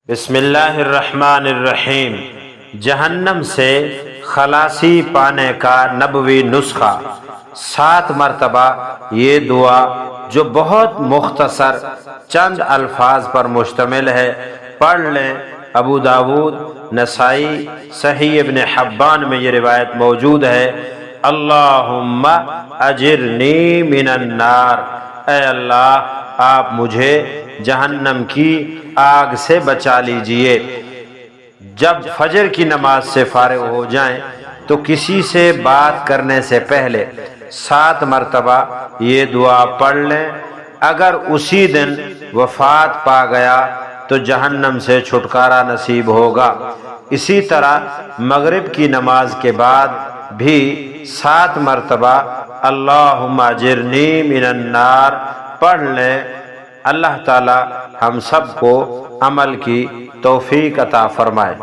بسم اللہ الرحمن الرحیم۔ جہنم سے خلاصی پانے کا نبوی نسخہ 7 مرتبہ یہ دعا جو بہت مختصر چند الفاظ پر مشتمل ہے پڑھ لیں۔ ابو داود، نسائی، صحیح ابن حبان میں یہ روایت موجود ہے۔ اللہم اجرنی من النار، اے اللہ آپ مجھے جہنم کی آگ سے بچا لیجئے۔ جب فجر کی نماز سے فارغ ہو جائیں تو کسی سے بات کرنے سے پہلے 7 مرتبہ یہ دعا پڑھ لیں۔ اگر اسی دن وفات پا گیا تو جہنم سے چھٹکارا نصیب ہوگا۔ اسی طرح مغرب کی نماز کے بعد بھی 7 مرتبہ اللہم اجرنی من النار پڑھ لیں۔ اللہ تعالی ہم سب کو عمل کی توفیق عطا فرمائے۔